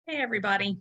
Hey, everybody.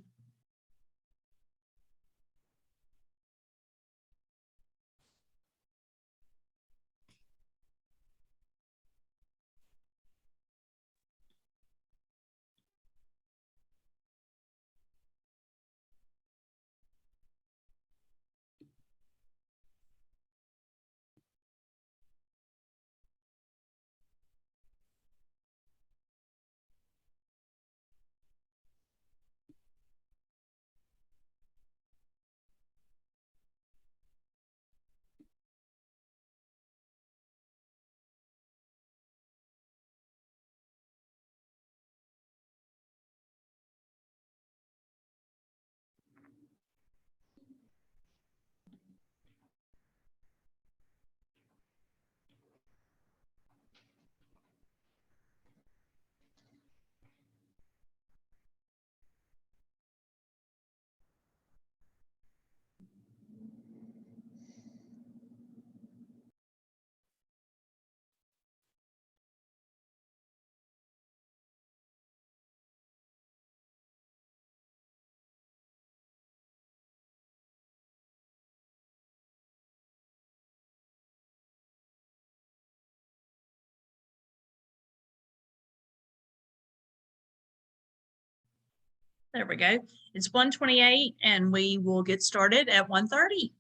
There we go. It's 1:28 and we will get started at 1:30.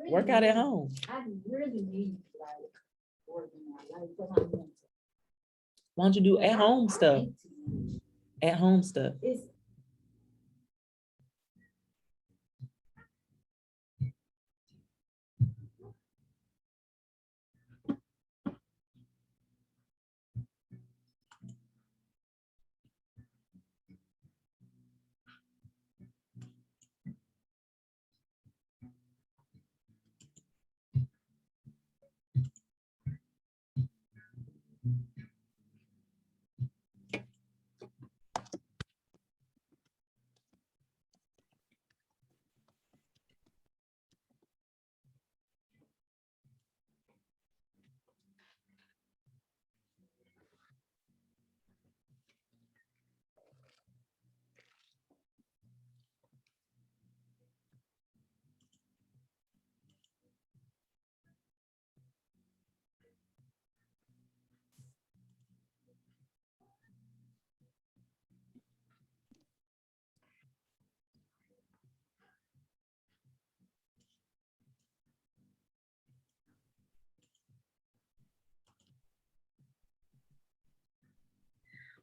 Work out at home. I really need like working out, like for my mental. Why don't you do at home stuff? At home stuff. It's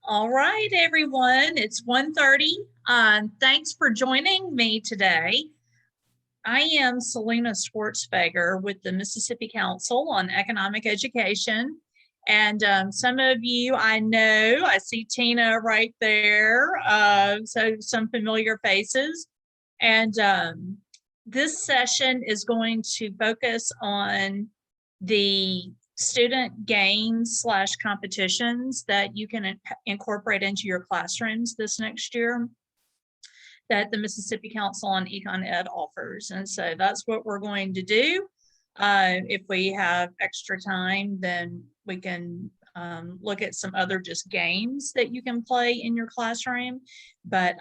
All right, everyone. It's 1:30. Thanks for joining me today. I am Selena Schwartzfeger with the Mississippi Council on Economic Education. And some of you I know, I see Tina right there. So some familiar faces. And this session is going to focus on the student games / competitions that you can incorporate into your classrooms this next year that the Mississippi Council on Econ Ed offers. And so that's what we're going to do. If we have extra time, then we can look at some other just games that you can play in your classroom. But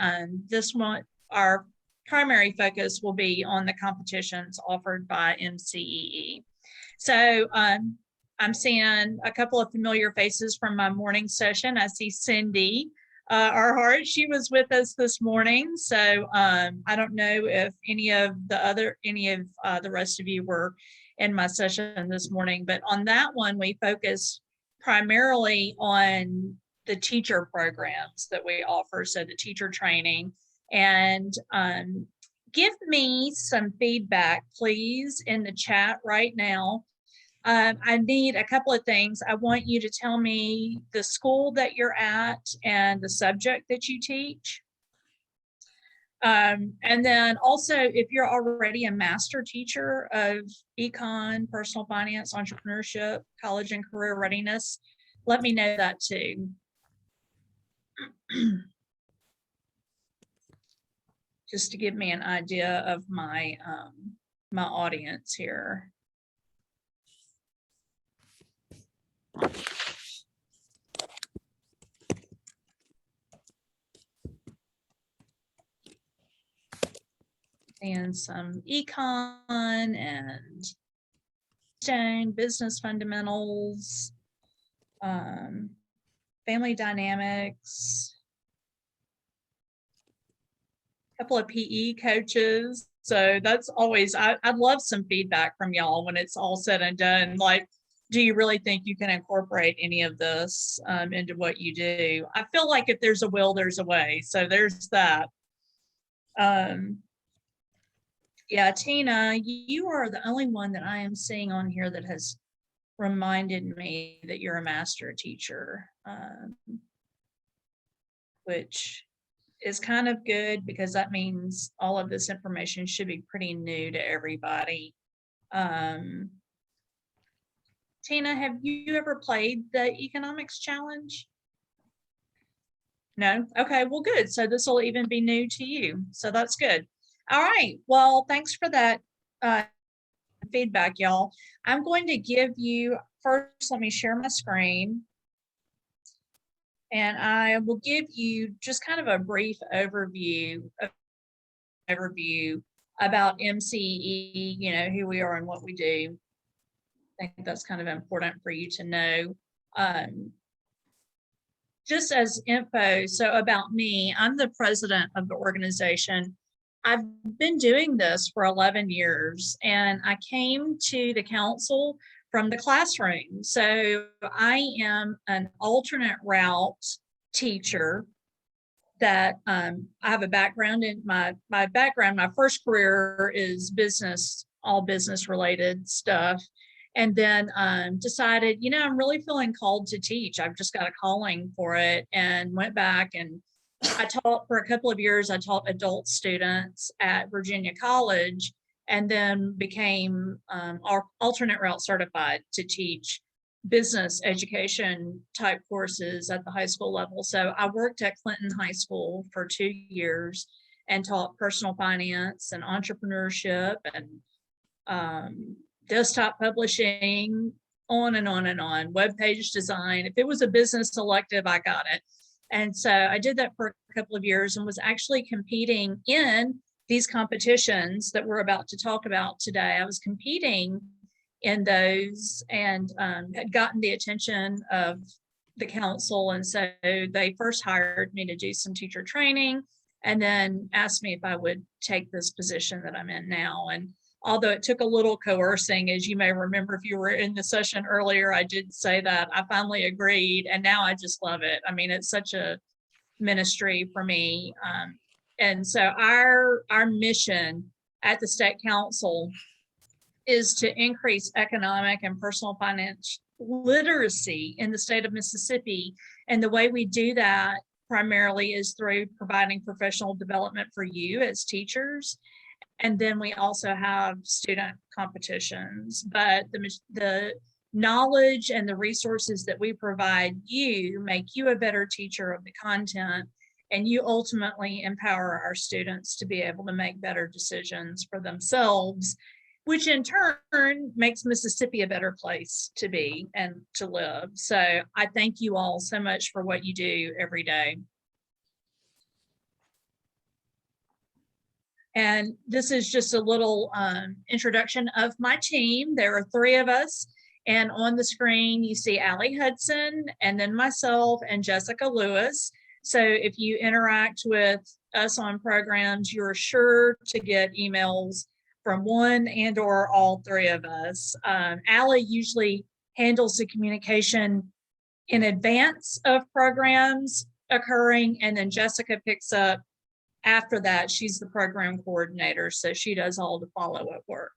this one, our primary focus will be on the competitions offered by MCEE. So I'm seeing a couple of familiar faces from my morning session. I see Cindy Arhart. She was with us this morning. So I don't know if any of the rest of you were in my session this morning, but on that one, we focused primarily on the teacher programs that we offer. So the teacher training, and give me some feedback, please, in the chat right now. I need a couple of things. I want you to tell me the school that you're at and the subject that you teach. And then also, if you're already a master teacher of econ, personal finance, entrepreneurship, college and career readiness, let me know that too. Just to give me an idea of my my audience here. And some econ and business fundamentals, family dynamics, a couple of PE coaches. So that's always, I'd love some feedback from y'all when it's all said and done. Like, do you really think you can incorporate any of this into what you do? I feel like if there's a will, there's a way. So there's that. Yeah, Tina, you are the only one that I am seeing on here that has reminded me that you're a master teacher, which is kind of good because that means all of this information should be pretty new to everybody. Tina, have you ever played the economics challenge? No? Okay, well, good. So this will even be new to you. So that's good. All right. Well, thanks for that feedback, y'all. I'm going to give you, first, let me share my screen. And I will give you just kind of a brief overview about MCE, you know, who we are and what we do. I think that's kind of important for you to know. Just as info, so about me, I'm the president of the organization. I've been doing this for 11 years, and I came to the council from the classroom. So I am an alternate route teacher that I have a background in my background. My first career is business, all business related stuff. And then decided, you know, I'm really feeling called to teach. I've just got a calling for it, and went back and I taught for a couple of years. I taught adult students at Virginia College, and then became alternate route certified to teach business education type courses at the high school level. So I worked at Clinton High School for 2 years and taught personal finance and entrepreneurship and desktop publishing, on and on and on, web page design. If it was a business elective, I got it. And so I did that for a couple of years and was actually competing in these competitions that we're about to talk about today. I was competing in those and had gotten the attention of the council. And so they first hired me to do some teacher training and then asked me if I would take this position that I'm in now. And although it took a little coercing, as you may remember, if you were in the session earlier, I did say that I finally agreed, and now I just love it. I mean, it's such a ministry for me. And so our mission at the State Council is to increase economic and personal finance literacy in the state of Mississippi. And the way we do that primarily is through providing professional development for you as teachers. And then we also have student competitions, but the knowledge and the resources that we provide you make you a better teacher of the content, and you ultimately empower our students to be able to make better decisions for themselves, which in turn makes Mississippi a better place to be and to live. So I thank you all so much for what you do every day. And this is just a little introduction of my team. There are 3 of us. And on the screen, you see Allie Hudson, and then myself and Jessica Lewis. So if you interact with us on programs, you're sure to get emails from one and or all 3 of us. Allie usually handles the communication in advance of programs occurring, and then Jessica picks up after that, she's the program coordinator, so she does all the follow-up work.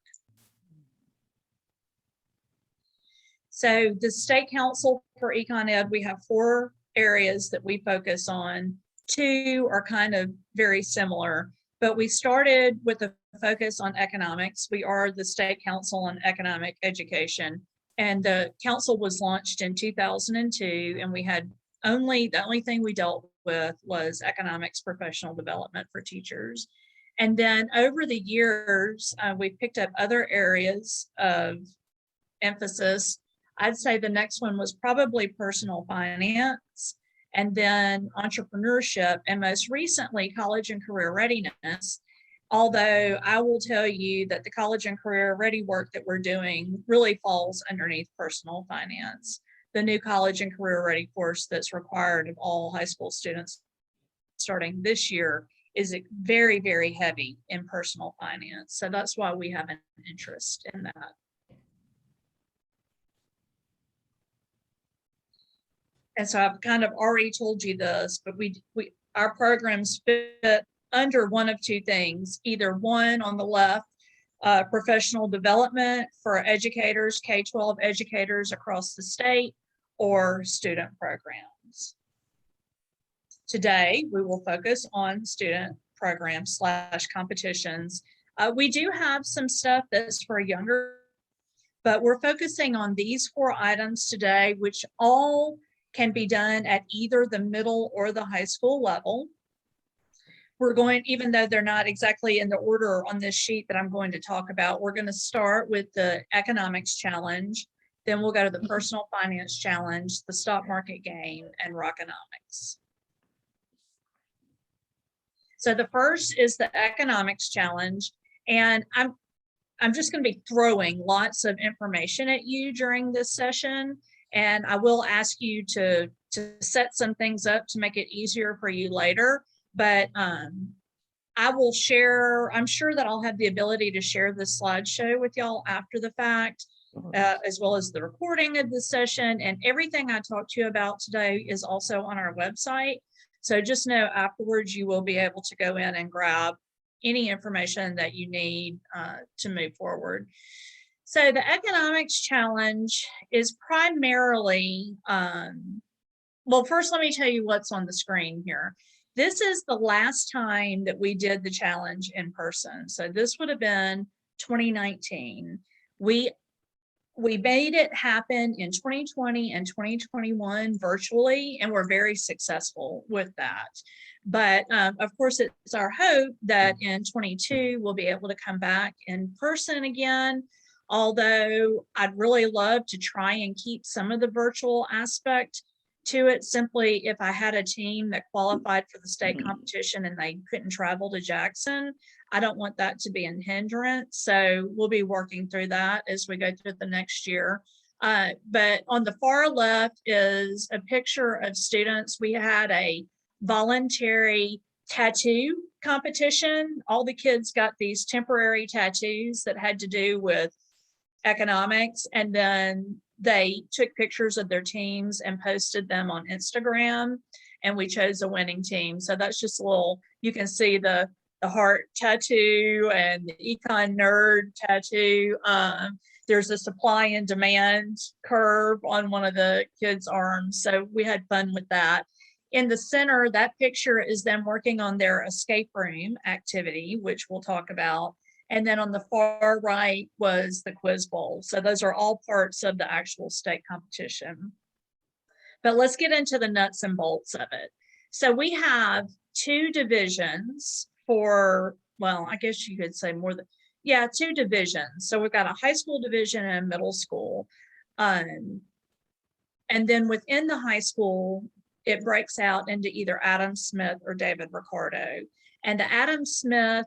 So the State Council for Econ Ed, we have 4 areas that we focus on. 2 are kind of very similar, but we started with a focus on economics. We are the State Council on Economic Education, and the council was launched in 2002, and we had the only thing we dealt with was economics professional development for teachers. And then over the years, we picked up other areas of emphasis. I'd say the next one was probably personal finance, and then entrepreneurship, and most recently, college and career readiness. Although I will tell you that the college and career ready work that we're doing really falls underneath personal finance. The new college and career ready course that's required of all high school students starting this year is very, very heavy in personal finance. So that's why we have an interest in that. And so I've kind of already told you this, but our programs fit under one of 2 things, either one on the left, professional development for educators, K-12 educators across the state, or student programs. Today, we will focus on student programs / competitions. We do have some stuff that's for younger, but we're focusing on these 4 items today, which all can be done at either the middle or the high school level. We're going, even though they're not exactly in the order on this sheet that I'm going to talk about, we're going to start with the economics challenge. Then we'll go to the personal finance challenge, the stock market game, and Rockonomics. So the first is the economics challenge. And I'm just going to be throwing lots of information at you during this session. And I will ask you to set some things up to make it easier for you later. But I will share, I'm sure that I'll have the ability to share this slideshow with y'all after the fact, as well as the recording of the session. And everything I talked to you about today is also on our website. So just know afterwards you will be able to go in and grab any information that you need to move forward. So the economics challenge is primarily, well, first let me tell you what's on the screen here. This is the last time that we did the challenge in person. So this would have been 2019. We made it happen in 2020 and 2021 virtually, and we're very successful with that. But of course, it's our hope that in 22, we'll be able to come back in person again. Although I'd really love to try and keep some of the virtual aspect to it, simply if I had a team that qualified for the state competition and they couldn't travel to Jackson, I don't want that to be a hindrance. So we'll be working through that as we go through the next year. But on the far left is a picture of students. We had a voluntary tattoo competition. All the kids got these temporary tattoos that had to do with economics, and then they took pictures of their teams and posted them on Instagram, and we chose a winning team. So that's just a little, you can see the heart tattoo and the econ nerd tattoo. There's a supply and demand curve on one of the kids' arms. So we had fun with that. In the center, that picture is them working on their escape room activity, which we'll talk about. And then on the far right was the quiz bowl. So those are all parts of the actual state competition. But let's get into the nuts and bolts of it. So we have 2 divisions for, well, I guess you could say more than, 2 divisions. So we've got a high school division and a middle school. And then within the high school, it breaks out into either Adam Smith or David Ricardo. And the Adam Smith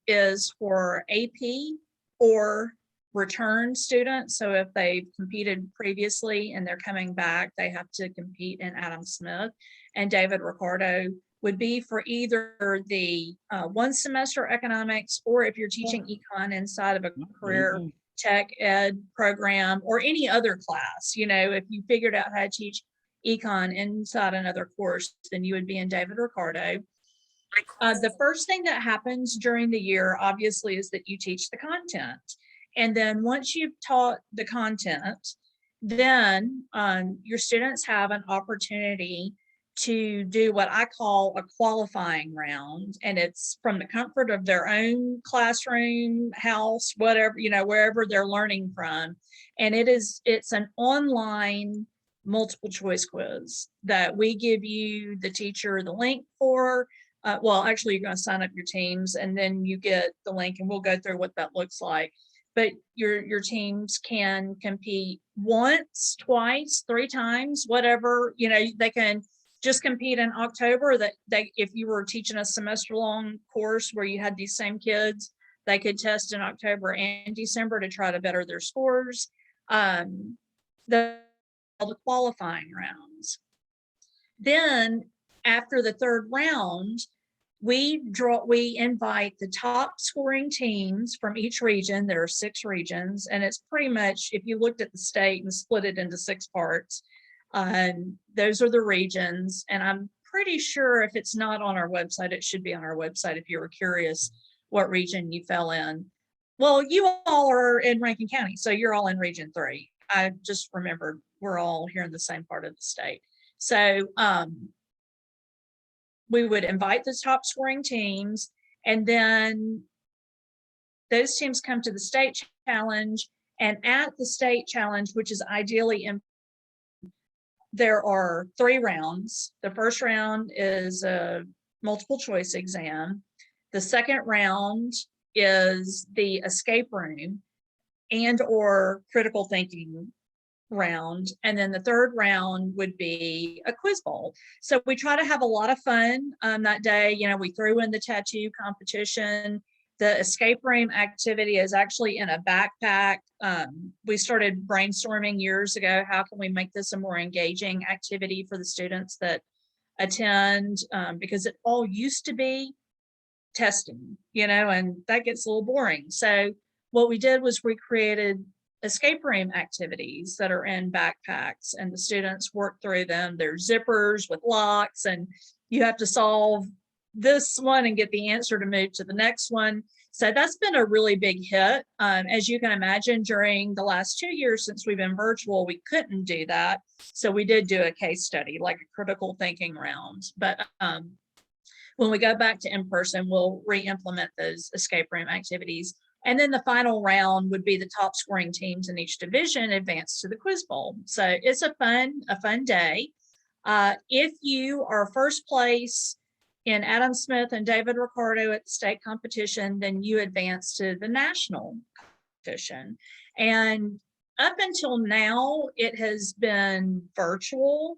is for AP or return students. So if they've competed previously and they're coming back, they have to compete in Adam Smith. And David Ricardo would be for either the 1 semester economics, or if you're teaching econ inside of a career tech ed program or any other class. You know, if you figured out how to teach econ inside another course, then you would be in David Ricardo. The first thing that happens during the year, obviously, is that you teach the content. And then once you've taught the content, then your students have an opportunity to do what I call a qualifying round. And it's from the comfort of their own classroom, house, whatever, wherever they're learning from. And it's an online multiple choice quiz that we give you, the teacher, the link for. Well, actually, you're going to sign up your teams and then you get the link, and we'll go through what that looks like. But your teams can compete once, twice, 3 times, whatever. They can just compete in October. That if you were teaching a semester-long course where you had these same kids, they could test in October and December to try to better their scores. The qualifying rounds. Then after the 3rd round, we invite the top scoring teams from each region. There are 6 regions, and it's pretty much, if you looked at the state and split it into 6 parts, those are the regions. And I'm pretty sure if it's not on our website, it should be on our website if you were curious what region you fell in. Well, you all are in Rankin County, so you're all in Region 3. I just remembered we're all here in the same part of the state. So we would invite the top scoring teams, and then those teams come to the state challenge. And at the state challenge, which is ideally there are 3 rounds. The first round is a multiple choice exam. The second round is the escape room and or critical thinking round. And then the 3rd round would be a quiz bowl. So we try to have a lot of fun that day. We threw in the tattoo competition. The escape room activity is actually in a backpack. We started brainstorming years ago, how can we make this a more engaging activity for the students that attend, because it all used to be testing, and that gets a little boring. So what we did was we created escape room activities that are in backpacks, and the students work through them. There's zippers with locks, and you have to solve this one and get the answer to move to the next one. So that's been a really big hit. As you can imagine, during the last 2 years since we've been virtual, we couldn't do that. So we did do a case study, like a critical thinking round. But when we go back to in-person, we'll re-implement those escape room activities. And then the final round would be the top scoring teams in each division advance to the quiz bowl. So it's a fun day. If you are first place in Adam Smith and David Ricardo at the state competition, then you advance to the national competition. And up until now, it has been virtual.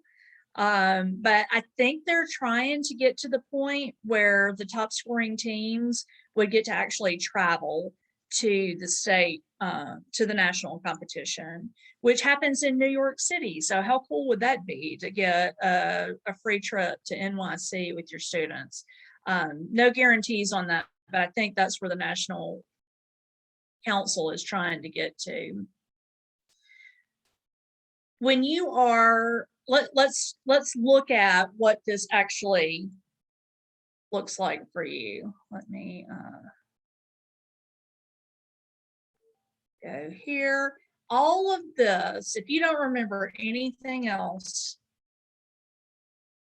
But I think they're trying to get to the point where the top scoring teams would get to actually travel to the state, to the national competition, which happens in New York City. So how cool would that be to get a free trip to NYC with your students? No guarantees on that, but I think that's where the National Council is trying to get to. When you are, let's look at what this actually looks like for you. Let me go here. All of this, if you don't remember anything else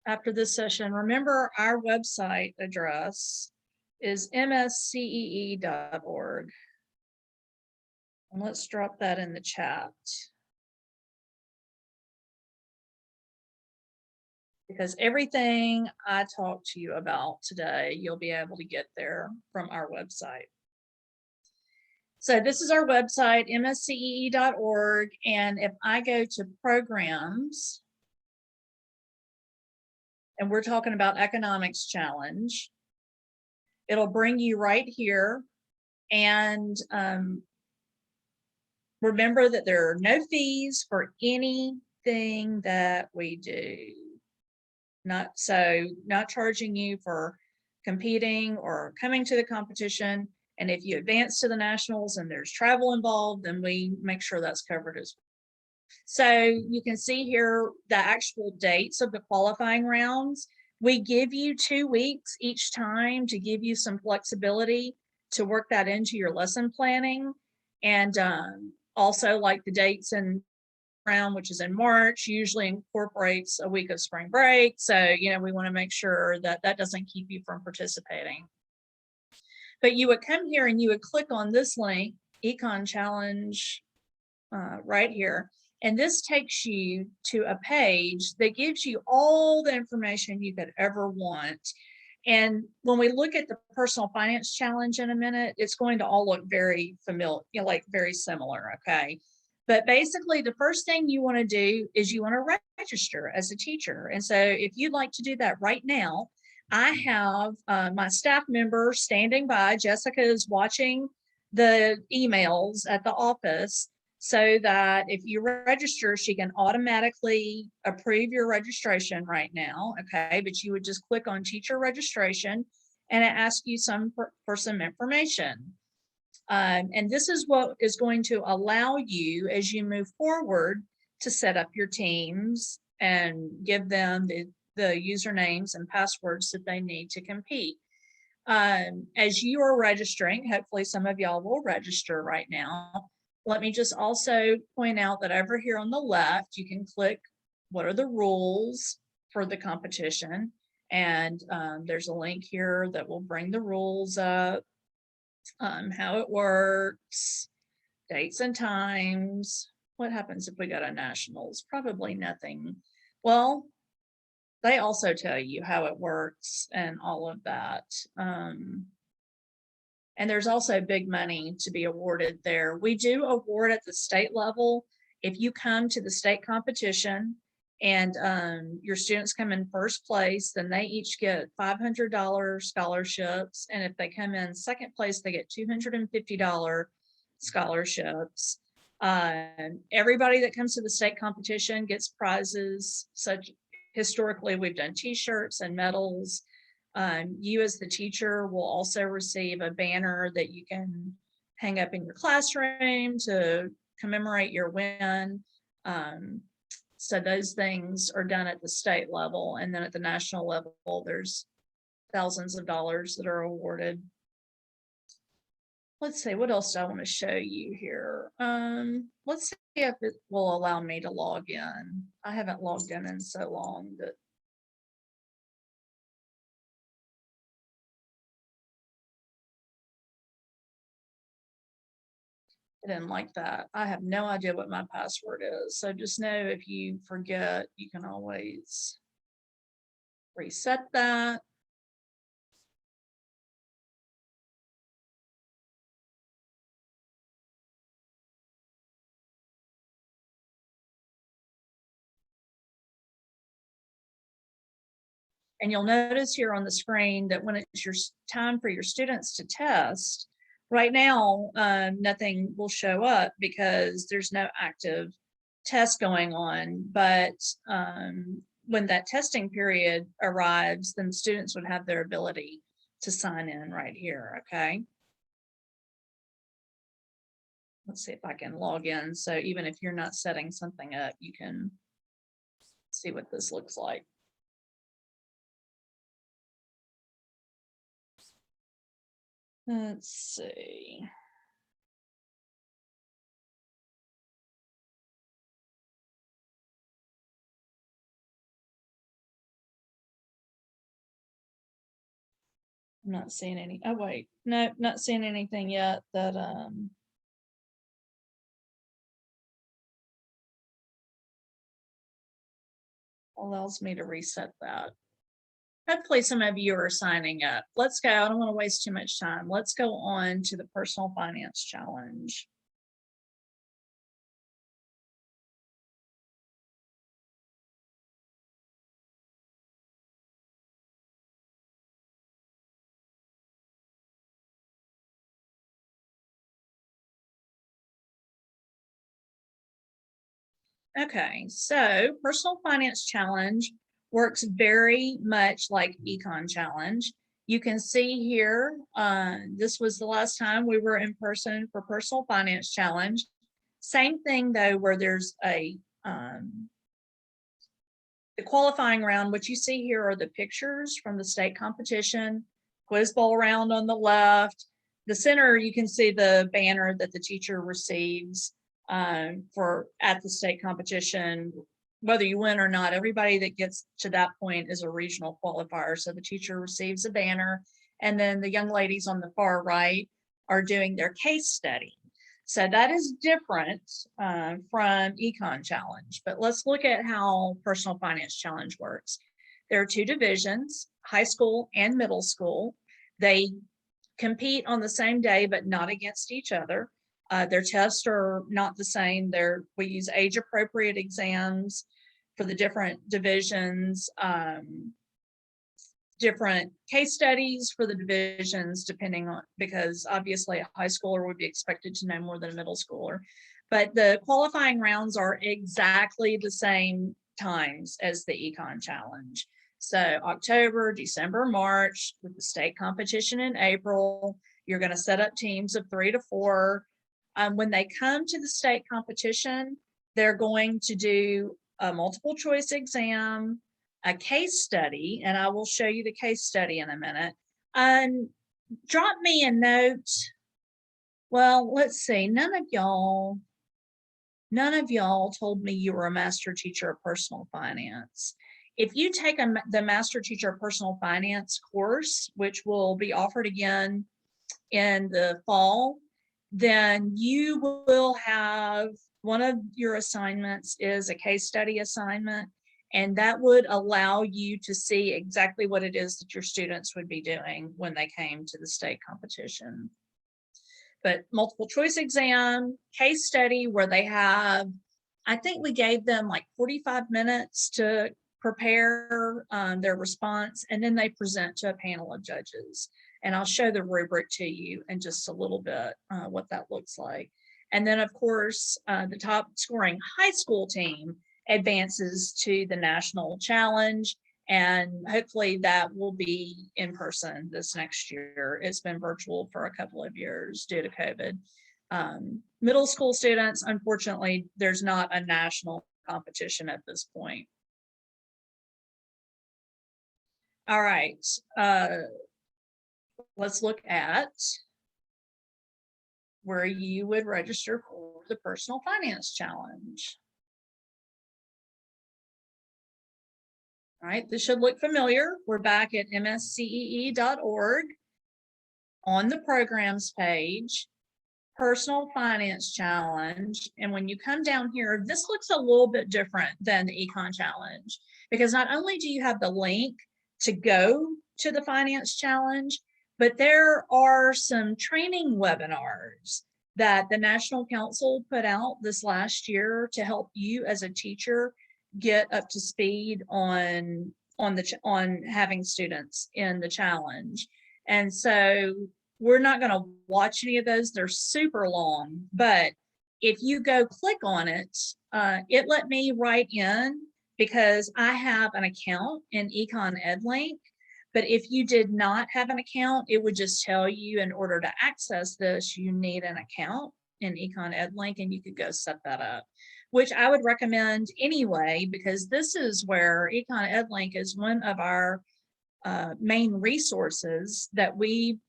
after this session, remember our website address is mscee.org. And let's drop that in the chat, because everything I talked to you about today, you'll be able to get there from our website. So this is our website, mscee.org. And if I go to programs, and we're talking about Economics Challenge, it'll bring you right here. And remember that there are no fees for anything that we do. Not charging you for competing or coming to the competition. And if you advance to the nationals and there's travel involved, then we make sure that's covered as well. So you can see here the actual dates of the qualifying rounds. We give you 2 weeks each time to give you some flexibility to work that into your lesson planning. And also, like the dates and round, which is in March, usually incorporates a week of spring break. So, we want to make sure that that doesn't keep you from participating. But you would come here and you would click on this link, Econ Challenge, right here. And this takes you to a page that gives you all the information you could ever want. And when we look at the personal finance challenge in a minute, it's going to all look very familiar, like very similar, okay? But basically, the first thing you want to do is you want to register as a teacher. And so if you'd like to do that right now, I have my staff member standing by. Jessica is watching the emails at the office so that if you register, she can automatically approve your registration right now, okay? But you would just click on teacher registration and it asks you for some information. And this is what is going to allow you, as you move forward, to set up your teams and give them the usernames and passwords that they need to compete. As you are registering, hopefully some of y'all will register right now. Let me just also point out that over here on the left, you can click what are the rules for the competition. And there's a link here that will bring the rules up, how it works, dates and times. What happens if we go to nationals? Probably nothing. Well, they also tell you how it works and all of that. And there's also big money to be awarded there. We do award at the state level. If you come to the state competition and your students come in first place, then they each get $500 scholarships. And if they come in second place, they get $250 scholarships. Everybody that comes to the state competition gets prizes. Such historically, we've done t-shirts and medals. You as the teacher will also receive a banner that you can hang up in your classroom to commemorate your win. So those things are done at the state level. And then at the national level, there's thousands of dollars that are awarded. Let's see, what else do I want to show you here? Let's see if it will allow me to log in. I haven't logged in so long that I didn't like that. I have no idea what my password is. So just know if you forget, you can always reset that. And you'll notice here on the screen that when it's your time for your students to test, right now, nothing will show up because there's no active test going on. But when that testing period arrives, then students would have their ability to sign in right here, okay? Let's see if I can log in. So even if you're not setting something up, you can see what this looks like. Let's see. I'm not seeing any. Oh, wait. No, not seeing anything yet that allows me to reset that. Hopefully some of you are signing up. Let's go. I don't want to waste too much time. Let's go on to the personal finance challenge. Okay, so personal finance challenge works very much like Econ challenge. You can see here, this was the last time we were in person for personal finance challenge. Same thing though, where there's a The qualifying round, what you see here are the pictures from the state competition, quiz bowl round on the left. The center, you can see the banner that the teacher receives for at the state competition. Whether you win or not, everybody that gets to that point is a regional qualifier. So the teacher receives a banner, and then the young ladies on the far right are doing their case study. So that is different from Econ Challenge, but let's look at how Personal Finance Challenge works. There are two divisions, high school and middle school. They compete on the same day, but not against each other. Their tests are not the same. We use age-appropriate exams for the different divisions, different case studies for the divisions, depending on, because obviously a high schooler would be expected to know more than a middle schooler. But the qualifying rounds are exactly the same times as the Econ Challenge. So October, December, March, with the state competition in April, you're going to set up teams of 3 to 4. When they come to the state competition, they're going to do a multiple choice exam, a case study, and I will show you the case study in a minute. Drop me a note. Well, let's see. None of y'all told me you were a master teacher of personal finance. If you take the Master Teacher of Personal Finance course, which will be offered again in the fall, then you will have one of your assignments is a case study assignment, and that would allow you to see exactly what it is that your students would be doing when they came to the state competition. But multiple choice exam, case study, where they have, I think we gave them like 45 minutes to prepare their response, and then they present to a panel of judges. And I'll show the rubric to you in just a little bit, what that looks like. And then of course, the top scoring high school team advances to the national challenge. And hopefully that will be in person this next year. It's been virtual for a couple of years due to COVID. Middle school students, unfortunately, there's not a national competition at this point. All right, let's look at where you would register for the Personal Finance Challenge. All right, this should look familiar. We're back at mscee.org. On the programs page, Personal Finance Challenge. And when you come down here, this looks a little bit different than the Econ Challenge, because not only do you have the link to go to the Finance Challenge, but there are some training webinars that the National Council put out this last year to help you as a teacher get up to speed on having students in the challenge. And so we're not going to watch any of those. They're super long, but if you go click on it, it let me write in, because I have an account in Econ EdLink. But if you did not have an account, it would just tell you in order to access this, you need an account in Econ EdLink, and you could go set that up, which I would recommend anyway, because this is where Econ EdLink is one of our main resources that we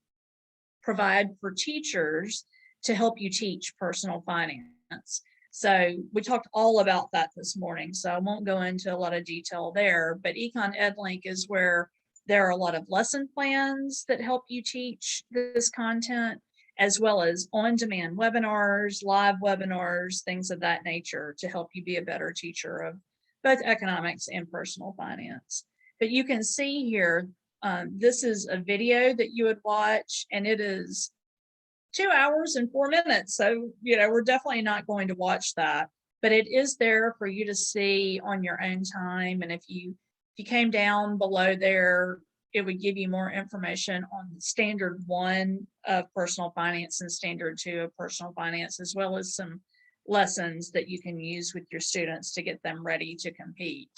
provide for teachers to help you teach personal finance. So we talked all about that this morning, so I won't go into a lot of detail there, but Econ EdLink is where there are a lot of lesson plans that help you teach this content, as well as on-demand webinars, live webinars, things of that nature to help you be a better teacher of both economics and personal finance. But you can see here, this is a video that you would watch, and it is 2 hours and 4 minutes. So, we're definitely not going to watch that, but it is there for you to see on your own time. And if you came down below there, it would give you more information on standard 1 of personal finance and standard 2 of personal finance, as well as some lessons that you can use with your students to get them ready to compete.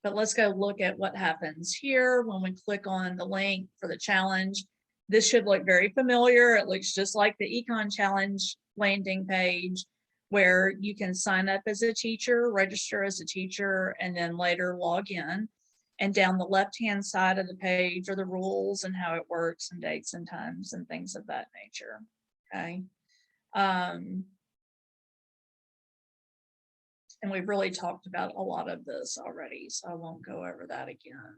But let's go look at what happens here when we click on the link for the challenge. This should look very familiar. It looks just like the Econ Challenge landing page, where you can sign up as a teacher, register as a teacher, and then later log in. And down the left-hand side of the page are the rules and how it works and dates and times and things of that nature. Okay. And we've really talked about a lot of this already, so I won't go over that again.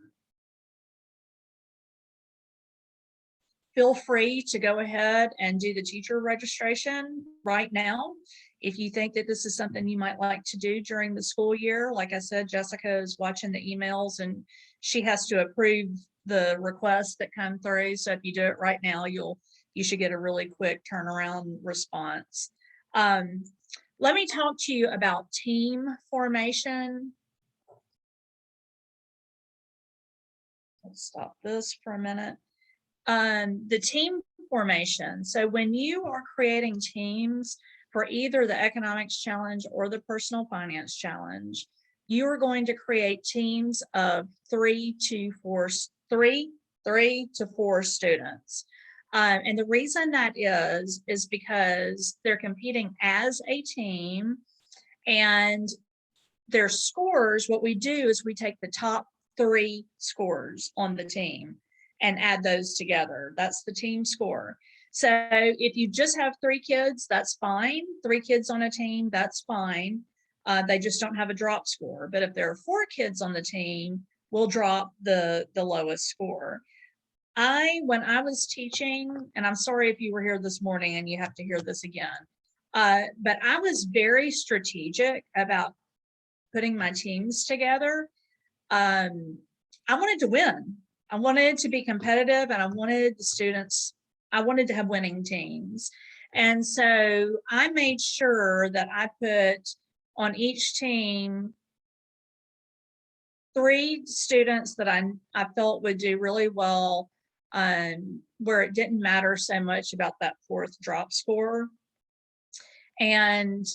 Feel free to go ahead and do the teacher registration right now. If you think that this is something you might like to do during the school year, like I said, Jessica is watching the emails and she has to approve the requests that come through. So if you do it right now, you should get a really quick turnaround response. Let me talk to you about team formation. Let's stop this for a minute. The team formation. So when you are creating teams for either the economics challenge or the personal finance challenge, you are going to create teams of 3 to 4 students. And the reason that is because they're competing as a team and their scores, what we do is we take the top 3 scores on the team and add those together. That's the team score. So if you just have 3 kids, that's fine. 3 kids on a team, that's fine. They just don't have a drop score. But if there are 4 kids on the team, we'll drop the lowest score. When I was teaching, and I'm sorry if you were here this morning and you have to hear this again, but I was very strategic about putting my teams together. I wanted to win. I wanted to be competitive and I wanted the students, I wanted to have winning teams. And so I made sure that I put on each team 3 students that I felt would do really well, where it didn't matter so much about that 4th drop score. And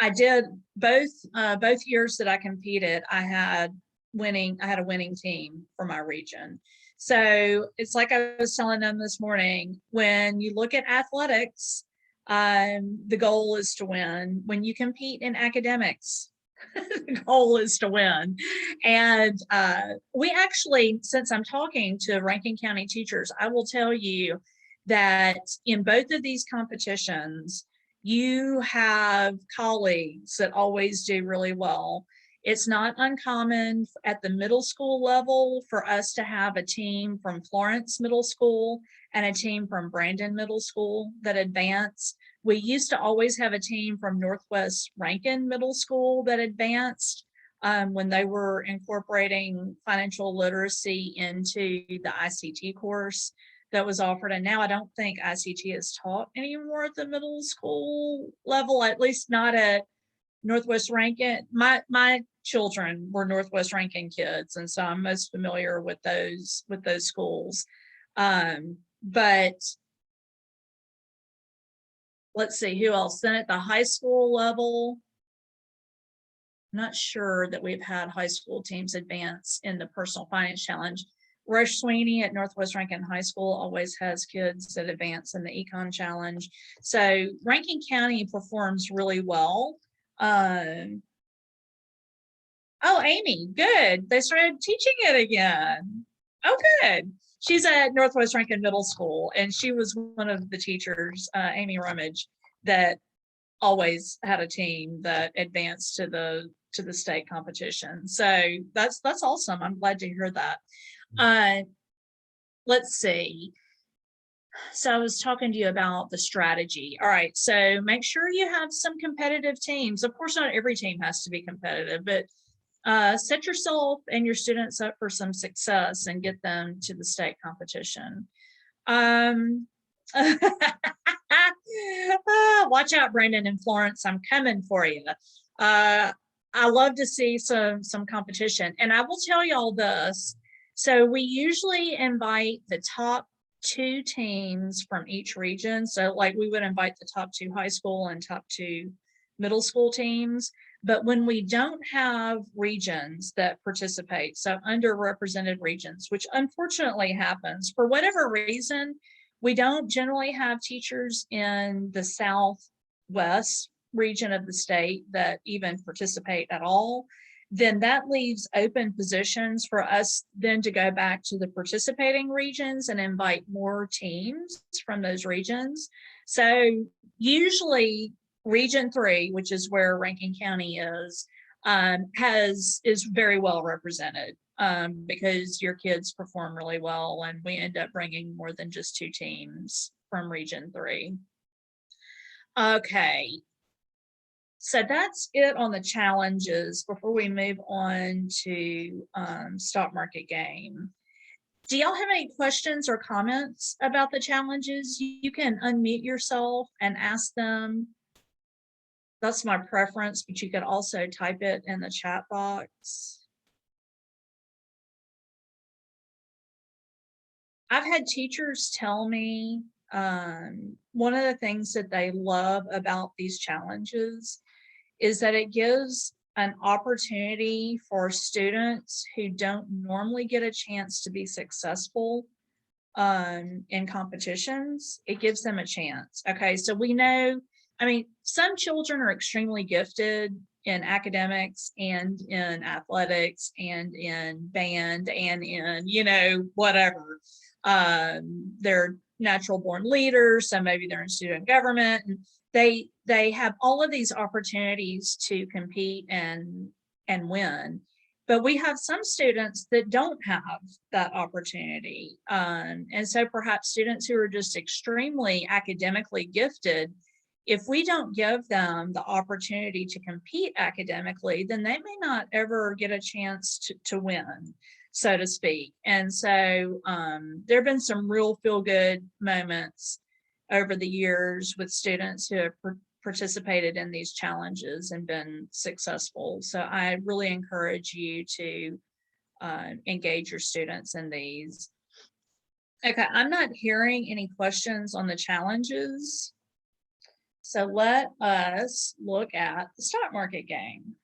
I did both years that I competed, I had a winning team for my region. So it's like I was telling them this morning, when you look at athletics, the goal is to win. When you compete in academics, the goal is to win. And we actually, since I'm talking to Rankin County teachers, I will tell you that in both of these competitions, you have colleagues that always do really well. It's not uncommon at the middle school level for us to have a team from Florence Middle School and a team from Brandon Middle School that advance. We used to always have a team from Northwest Rankin Middle School that advanced when they were incorporating financial literacy into the ICT course that was offered. And now I don't think ICT is taught anymore at the middle school level, at least not at Northwest Rankin. My children were Northwest Rankin kids, and so I'm most familiar with those schools. But let's see who else. Then at the high school level, I'm not sure that we've had high school teams advance in the personal finance challenge. Rush Sweeney at Northwest Rankin High School always has kids that advance in the econ challenge. So Rankin County performs really well. Oh, Amy, good. They started teaching it again. Oh, good. She's at Northwest Rankin Middle School, and she was one of the teachers, Amy Rummage, that always had a team that advanced to the state competition. So that's awesome. I'm glad to hear that. Let's see. So I was talking to you about the strategy. All right, so make sure you have some competitive teams. Of course, not every team has to be competitive, but set yourself and your students up for some success and get them to the state competition. Watch out, Brandon and Florence, I'm coming for you. I love to see some competition, and I will tell y'all this. So we usually invite the top 2 teams from each region. So like we would invite the top 2 high school and top 2 middle school teams. But when we don't have regions that participate, so underrepresented regions, which unfortunately happens for whatever reason, we don't generally have teachers in the South west region of the state that even participate at all, then that leaves open positions for us then to go back to the participating regions and invite more teams from those regions. So usually Region 3, which is where Rankin County is very well represented because your kids perform really well, and we end up bringing more than just 2 teams from Region 3. Okay. So that's it on the challenges before we move on to stock market game. Do y'all have any questions or comments about the challenges? You can unmute yourself and ask them. That's my preference, but you could also type it in the chat box. I've had teachers tell me one of the things that they love about these challenges is that it gives an opportunity for students who don't normally get a chance to be successful in competitions. It gives them a chance. Okay, so we know, I mean, some children are extremely gifted in academics and in athletics and in band and in, you know, whatever. They're natural born leaders, so maybe they're in student government, and they have all of these opportunities to compete and win. But we have some students that don't have that opportunity. And so perhaps students who are just extremely academically gifted, if we don't give them the opportunity to compete academically, then they may not ever get a chance to win, so to speak. And so there have been some real feel-good moments over the years with students who have participated in these challenges and been successful. So I really encourage you to engage your students in these. Okay, I'm not hearing any questions on the challenges. So let us look at the stock market game.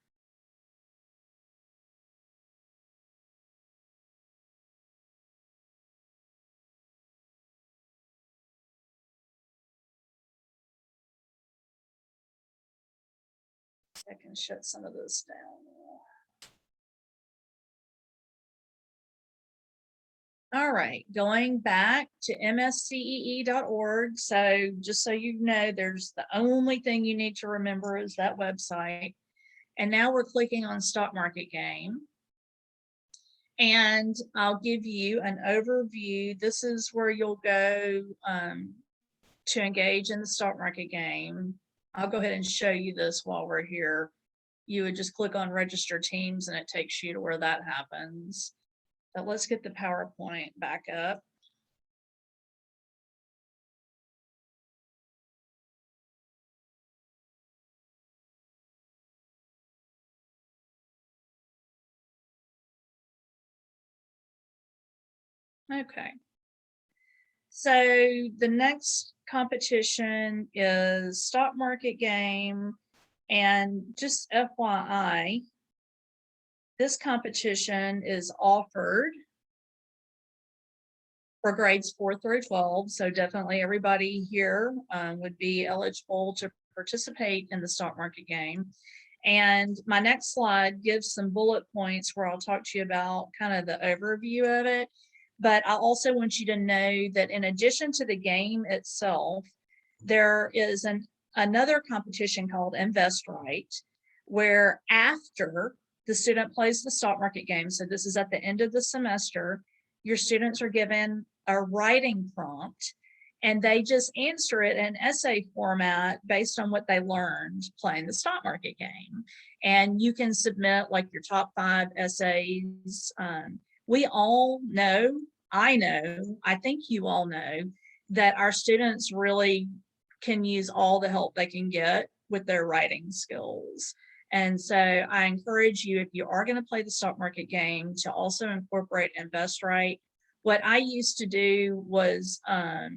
I can shut some of this down. All right, going back to mscee.org. So just so you know, there's the only thing you need to remember is that website. And now we're clicking on stock market game. And I'll give you an overview. This is where you'll go to engage in the stock market game. I'll go ahead and show you this while we're here. You would just click on register teams and it takes you to where that happens. But let's get the PowerPoint back up. Okay. So the next competition is stock market game. And just FYI, this competition is offered for grades 4 through 12. So definitely everybody here would be eligible to participate in the stock market game. And my next slide gives some bullet points where I'll talk to you about kind of the overview of it. But I also want you to know that in addition to the game itself, there is another competition called Invest Right, where after the student plays the stock market game, so this is at the end of the semester, your students are given a writing prompt and they just answer it in essay format based on what they learned playing the stock market game. And you can submit like your top 5 essays. We all know, I think you all know that our students really can use all the help they can get with their writing skills. And so I encourage you, if you are going to play the stock market game, to also incorporate Invest Right. What I used to do was, I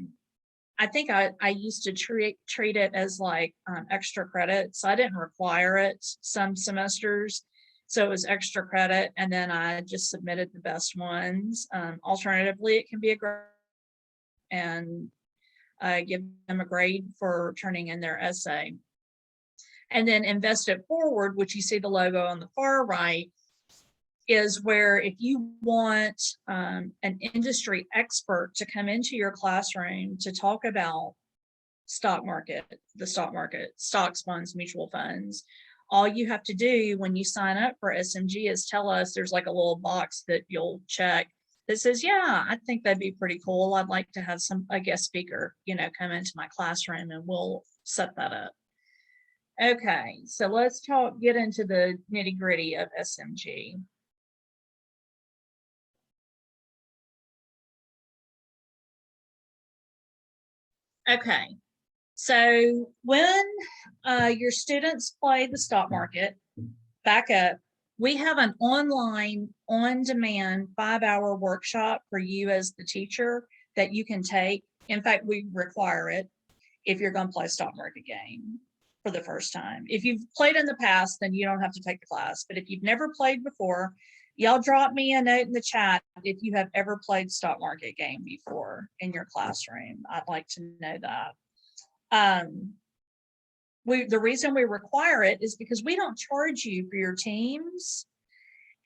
think I used to treat it as like extra credit. So I didn't require it some semesters. So it was extra credit. And then I just submitted the best ones. Alternatively, it can be a grade and give them a grade for turning in their essay. And then Invest It Forward, which you see the logo on the far right, is where if you want an industry expert to come into your classroom to talk about the stock market, stocks, bonds, mutual funds, all you have to do when you sign up for SMG is tell us. There's like a little box that you'll check that says, yeah, I think that'd be pretty cool. I'd like to have a guest speaker, come into my classroom, and we'll set that up. Okay, so let's get into the nitty gritty of SMG. Okay, so when your students play the stock market, back up, we have an online, on-demand 5-hour workshop for you as the teacher that you can take. In fact, we require it if you're going to play a stock market game for the first time. If you've played in the past, then you don't have to take the class. But if you've never played before, y'all drop me a note in the chat if you have ever played stock market game before in your classroom. I'd like to know that. The reason we require it is because we don't charge you for your teams,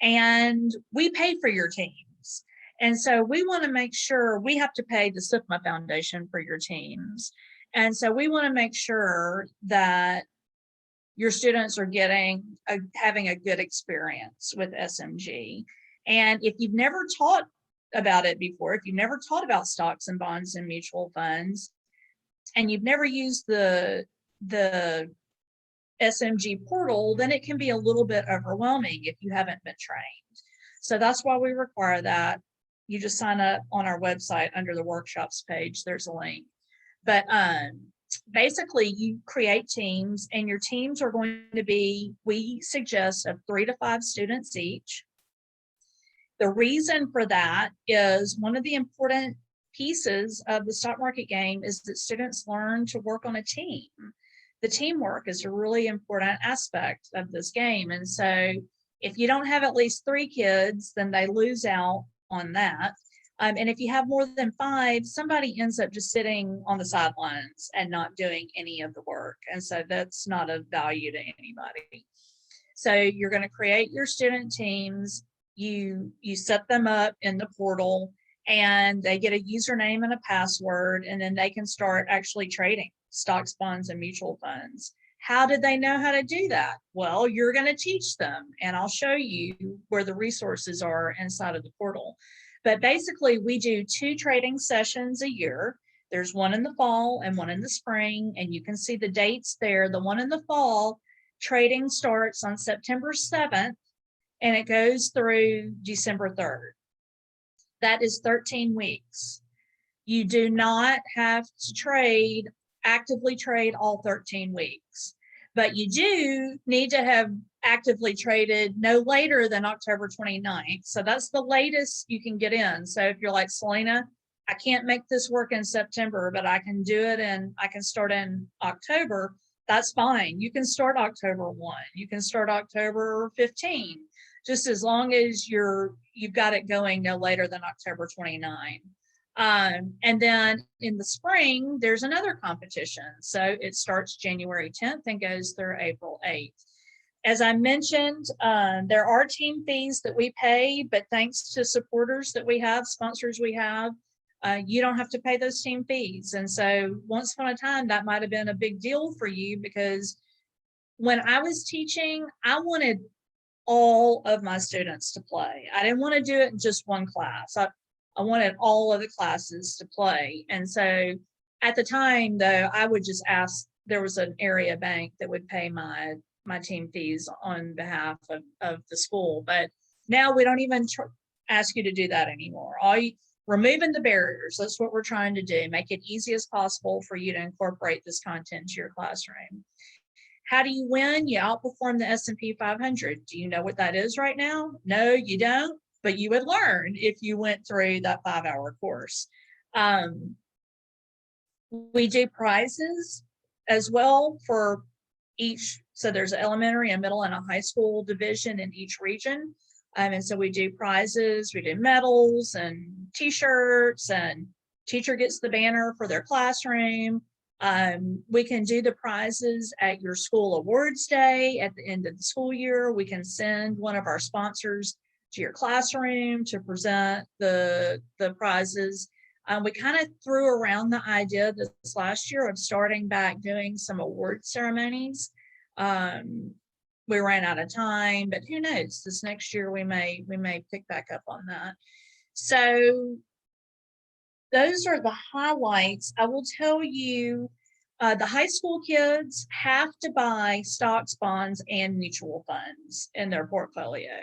and we pay for your teams. And so we want to make sure we have to pay the SIPMA Foundation for your teams. And so we want to make sure that your students are having a good experience with SMG. And if you've never taught about it before, if you've never taught about stocks and bonds and mutual funds, and you've never used the SMG portal, then it can be a little bit overwhelming if you haven't been trained. So that's why we require that. You just sign up on our website under the workshops page. There's a link. But basically, you create teams, and your teams are going to be, we suggest, of 3 to 5 students each. The reason for that is one of the important pieces of the stock market game is that students learn to work on a team. The teamwork is a really important aspect of this game. And so if you don't have at least 3 kids, then they lose out on that. And if you have more than 5, somebody ends up just sitting on the sidelines and not doing any of the work. And so that's not of value to anybody. So you're going to create your student teams. You set them up in the portal, and they get a username and a password, and then they can start actually trading stocks, bonds, and mutual funds. How did they know how to do that? Well, you're going to teach them, and I'll show you where the resources are inside of the portal. But basically, we do 2 trading sessions a year. There's one in the fall and one in the spring, and you can see the dates there. The one in the fall, trading starts on September 7th, and it goes through December 3rd. That is 13 weeks. You do not have to actively trade all 13 weeks, but you do need to have actively traded no later than October 29th. So that's the latest you can get in. So if you're like, Selena, I can't make this work in September, but I can do it and I can start in October, that's fine. You can start October 1. You can start October 15, just as long as you've got it going no later than October 29. And then in the spring, there's another competition. So it starts January 10th and goes through April 8th. As I mentioned, there are team fees that we pay, but thanks to supporters that we have, sponsors we have, you don't have to pay those team fees. And so once upon a time, that might have been a big deal for you, because when I was teaching, I wanted all of my students to play. I didn't want to do it in just one class. I wanted all of the classes to play. And so at the time, though, I would just ask, there was an area bank that would pay my team fees on behalf of the school. But now we don't even ask you to do that anymore. Removing the barriers, that's what we're trying to do, make it easy as possible for you to incorporate this content into your classroom. How do you win? You outperform the S&P 500. Do you know what that is right now? No, you don't, but you would learn if you went through that 5-hour course. We do prizes as well for each. So there's an elementary, a middle, and a high school division in each region. And so we do prizes, we do medals and t-shirts, and teacher gets the banner for their classroom. We can do the prizes at your school awards day at the end of the school year. We can send one of our sponsors to your classroom to present the prizes. We kind of threw around the idea this last year of starting back doing some award ceremonies. We ran out of time, but who knows? This next year we may pick back up on that. So those are the highlights. I will tell you, the high school kids have to buy stocks, bonds, and mutual funds in their portfolio.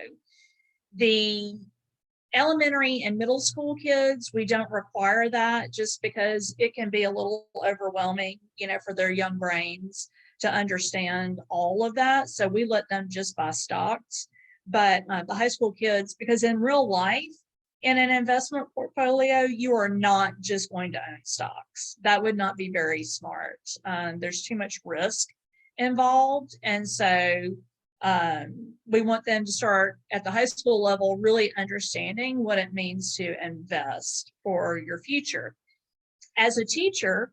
The elementary and middle school kids, we don't require that just because it can be a little overwhelming, for their young brains to understand all of that. So we let them just buy stocks. But the high school kids, because in real life, in an investment portfolio, you are not just going to own stocks. That would not be very smart. There's too much risk involved. And so we want them to start at the high school level, really understanding what it means to invest for your future. As a teacher,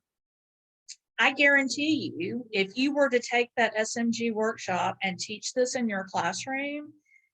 I guarantee you, if you were to take that SMG workshop and teach this in your classroom,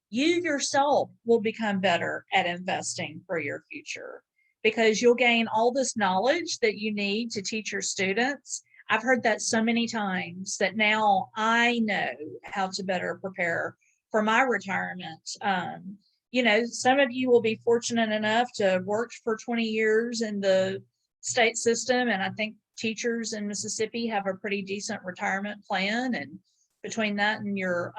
you yourself will become better at investing for your future because you'll gain all this knowledge that you need to teach your students. I've heard that so many times that now I know how to better prepare for my retirement. Some of you will be fortunate enough to have worked for 20 years in the state system, and I think teachers in Mississippi have a pretty decent retirement plan. And between that and your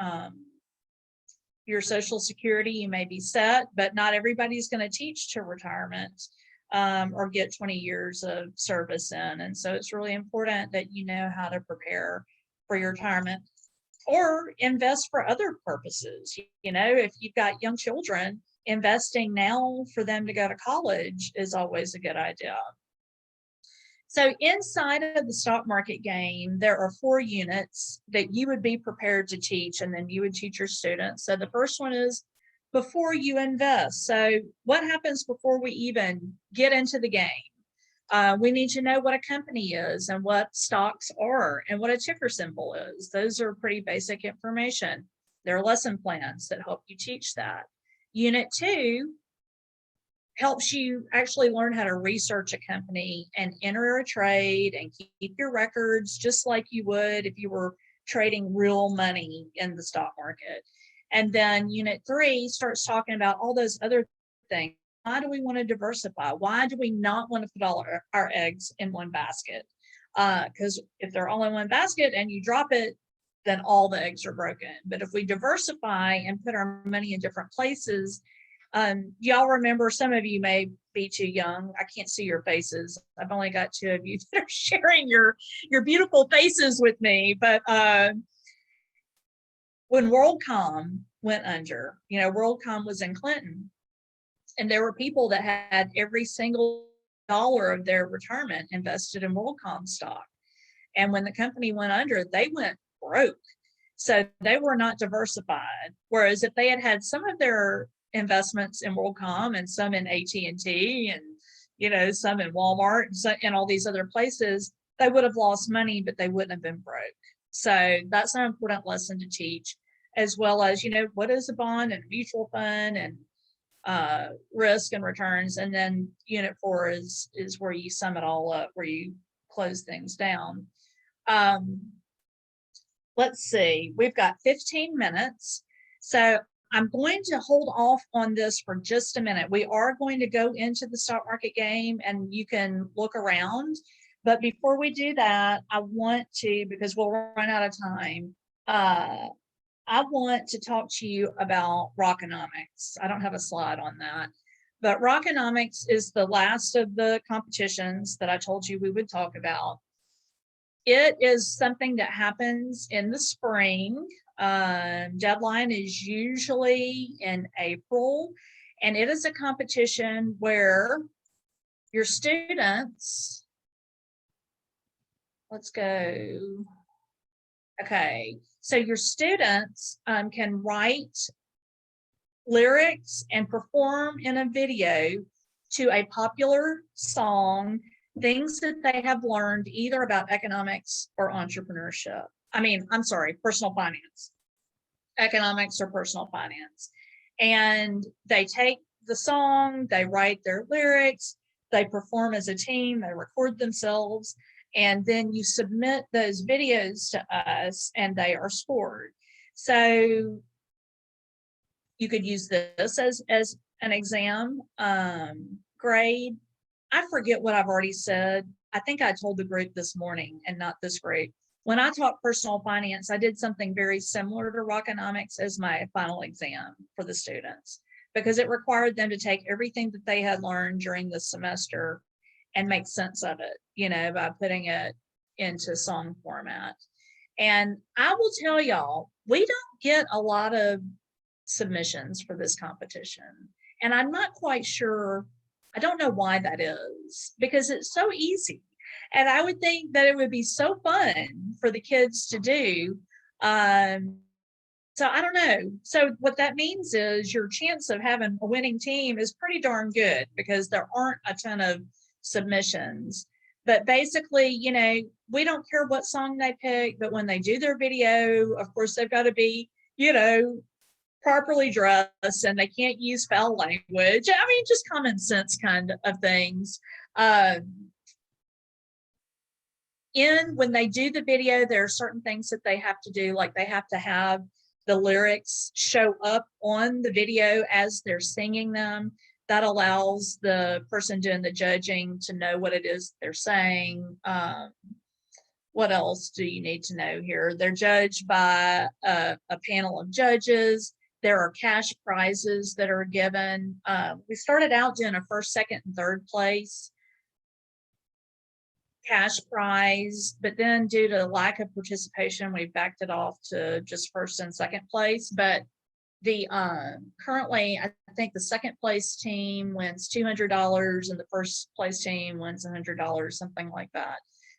Social Security, you may be set, but not everybody's going to teach to retirement or get 20 years of service in. And so it's really important that you know how to prepare for your retirement or invest for other purposes. If you've got young children, investing now for them to go to college is always a good idea. So inside of the stock market game, there are 4 units that you would be prepared to teach, and then you would teach your students. So the first one is before you invest. So what happens before we even get into the game? We need to know what a company is and what stocks are and what a ticker symbol is. Those are pretty basic information. There are lesson plans that help you teach that. Unit 2 helps you actually learn how to research a company and enter a trade and keep your records just like you would if you were trading real money in the stock market. And then unit 3 starts talking about all those other things. Why do we want to diversify? Why do we not want to put all our eggs in one basket? Because if they're all in one basket and you drop it, then all the eggs are broken. But if we diversify and put our money in different places, y'all remember, some of you may be too young. I can't see your faces. I've only got 2 of you that are sharing your beautiful faces with me. But when WorldCom went under, WorldCom was in Clinton, and there were people that had every single dollar of their retirement invested in WorldCom stock. And when the company went under, they went broke. So they were not diversified. Whereas if they had had some of their investments in WorldCom and some in AT&T and some in Walmart and all these other places, they would have lost money, but they wouldn't have been broke. So that's an important lesson to teach, as well as what is a bond and a mutual fund and risk and returns. And then unit 4 is where you sum it all up, where you close things down. Let's see, we've got 15 minutes. So I'm going to hold off on this for just a minute. We are going to go into the stock market game and you can look around. But before we do that, I want to, because we'll run out of time, I want to talk to you about Rockonomics. I don't have a slide on that. But Rockonomics is the last of the competitions that I told you we would talk about. It is something that happens in the spring. Deadline is usually in April, and it is a competition where your students, let's go. Okay, so your students can write lyrics and perform in a video to a popular song things that they have learned either about economics or entrepreneurship. Personal finance, economics or personal finance. And they take the song, they write their lyrics, they perform as a team, they record themselves, and then you submit those videos to us and they are scored. So you could use this as an exam grade. I forget what I've already said. I think I told the group this morning and not this group. When I taught personal finance, I did something very similar to Rockonomics as my final exam for the students, because it required them to take everything that they had learned during the semester and make sense of it, by putting it into song format. And I will tell y'all, we don't get a lot of submissions for this competition. And I'm not quite sure, I don't know why that is, because it's so easy. And I would think that it would be so fun for the kids to do. So I don't know. So what that means is your chance of having a winning team is pretty darn good, because there aren't a ton of submissions. But basically, we don't care what song they pick, but when they do their video, of course, they've got to be, properly dressed, and they can't use foul language. Just common sense kind of things. When they do the video, there are certain things that they have to do, like they have to have the lyrics show up on the video as they're singing them. That allows the person doing the judging to know what it is they're saying. What else do you need to know here? They're judged by a panel of judges. There are cash prizes that are given. We started out doing a first, second, and third place cash prize, but then due to lack of participation, we backed it off to just first and second place. But the currently, I think the second place team wins $200 and the first place team wins $100, something like that.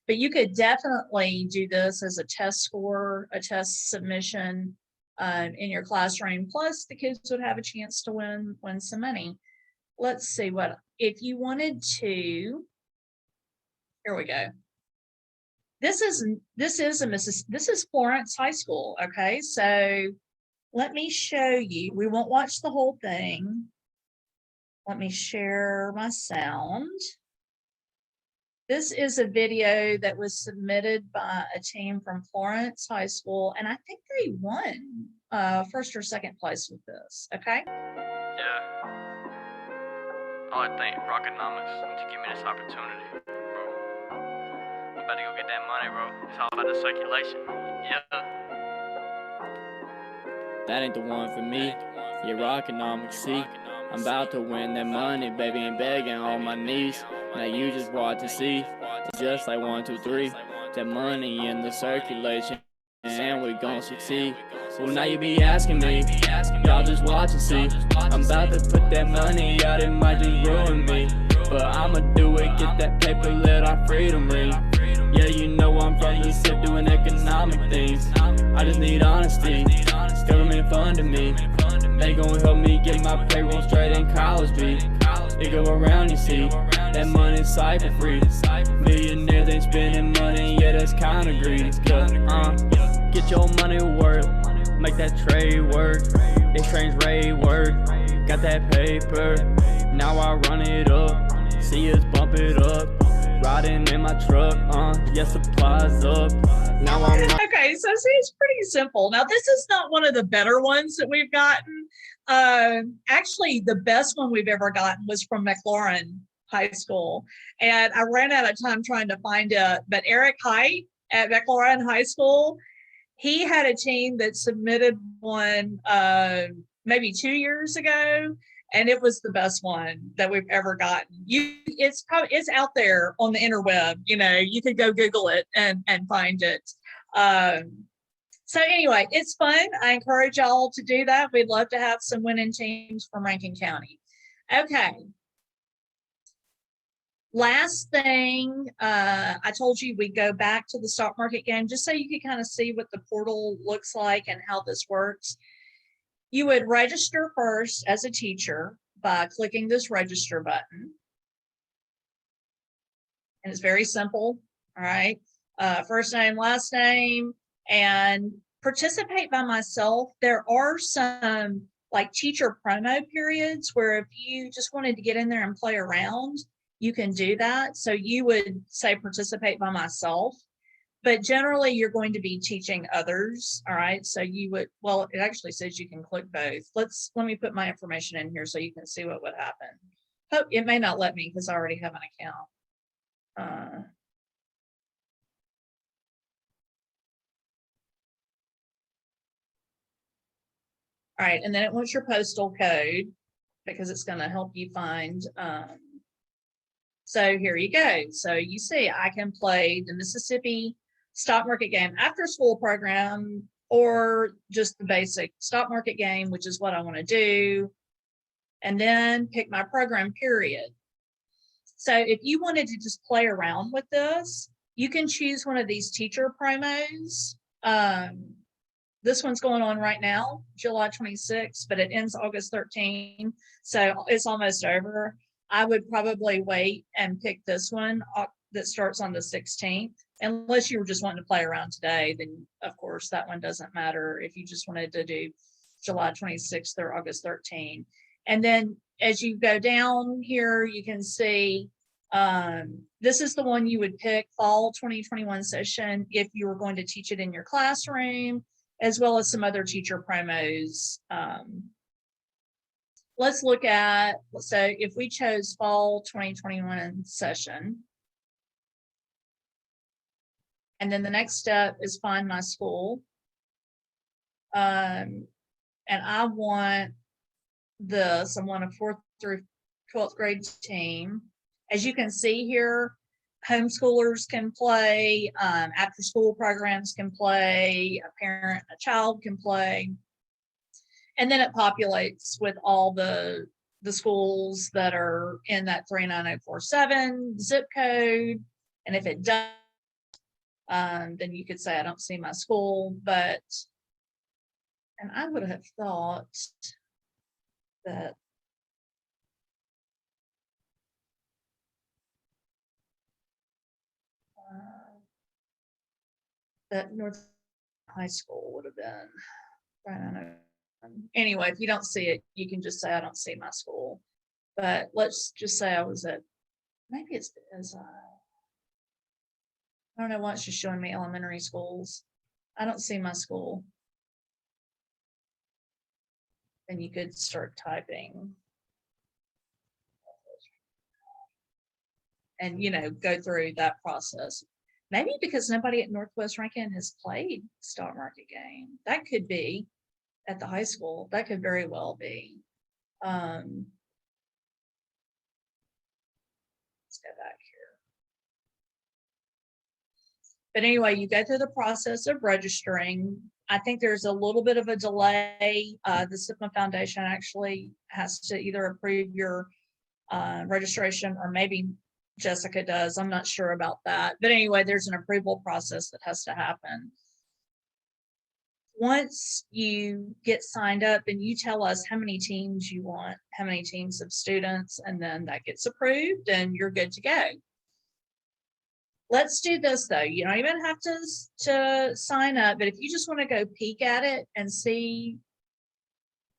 But you could definitely do this as a test score, a test submission in your classroom. Plus, the kids would have a chance to win some money. Let's see what if you wanted to. Here we go. This is Florence High School. Okay, so let me show you. We won't watch the whole thing. Let me share my sound. This is a video that was submitted by a team from Florence High School, and I think they won first or second place with this. Okay. Yeah. I would thank Rockonomics to give me this opportunity, bro. I'm about to go get that money, bro. It's all about the circulation. Yeah. That ain't the one for me. Yeah, Rockonomics, see. I'm about to win that money, baby, ain't begging on my knees. Now you just watch and see. It's just like 1, 2, 3. That money in the circulation, and we gon' succeed. Well, now you be asking me, y'all just watch and see. I'm about to put that money out, it might just ruin me. But I'ma do it, get that paper, let our freedom ring. Yeah, you know I'm from the city doing economic things. I just need honesty, government funding me. They gon' help me get my payroll straight in college beat. It go around, you see, that money's cypher free. Millionaires ain't spending money, yeah, that's kinda greedy. Yeah, get your money work, make that trade work, exchange rate work. Got that paper, now I run it up. See us bump it up, riding in my truck, yeah, supplies up. Now I'm okay, so see, it's pretty simple. Now, this is not one of the better ones that we've gotten. Actually, the best one we've ever gotten was from McLaurin High School, and I ran out of time trying to find it. But Eric Height at McLaurin High School, he had a team that submitted one maybe 2 years ago, and it was the best one that we've ever gotten. It's out there on the interweb. You could go Google it and find it. So anyway, it's fun. I encourage y'all to do that. We'd love to have some winning teams from Rankin County. Okay. Last thing, I told you we go back to the stock market again, just so you can kind of see what the portal looks like and how this works. You would register first as a teacher by clicking this register button. and it's very simple. All right. First name, last name, and participate by myself. There are some like teacher promo periods where if you just wanted to get in there and play around, you can do that. So you would say participate by myself, but generally you're going to be teaching others. All right. So you would, well, it actually says you can click both. Let me put my information in here so you can see what would happen. Oh, it may not let me because I already have an account. All right, and then it wants your postal code because it's going to help you find. So here you go. So you see, I can play the Mississippi stock market game after school program, or just the basic stock market game, which is what I want to do, and then pick my program period. So if you wanted to just play around with this, you can choose one of these teacher promos. This one's going on right now, July 26th, but it ends August 13th. So it's almost over. I would probably wait and pick this one that starts on the 16th. Unless you were just wanting to play around today, then of course that one doesn't matter if you just wanted to do July 26th or August 13th. And then as you go down here, you can see this is the one you would pick, fall 2021 session, if you were going to teach it in your classroom, as well as some other teacher promos. Let's look at, so if we chose fall 2021 session, and then the next step is find my school. And I want this, I want a 4th through 12th grade team. As you can see here, homeschoolers can play, after school programs can play, a parent, a child can play. And then it populates with all the schools that are in that 39047 zip code. And if it does, then you could say, I don't see my school, but, and I would have thought that that North High School would have been, I don't know. Anyway, if you don't see it, you can just say, I don't see my school. But let's just say I was at, maybe it's because I don't know why it's just showing me elementary schools. I don't see my school. Then you could start typing. And, you know, go through that process. Maybe because nobody at Northwest Rankin has played stock market game. That could be at the high school. That could very well be. Let's go back here. But anyway, you go through the process of registering. I think there's a little bit of a delay. The SIPMA Foundation actually has to either approve your registration, or maybe Jessica does. I'm not sure about that. But anyway, there's an approval process that has to happen. Once you get signed up and you tell us how many teams you want, how many teams of students, and then that gets approved and you're good to go. Let's do this though. You don't even have to sign up, but if you just want to go peek at it and see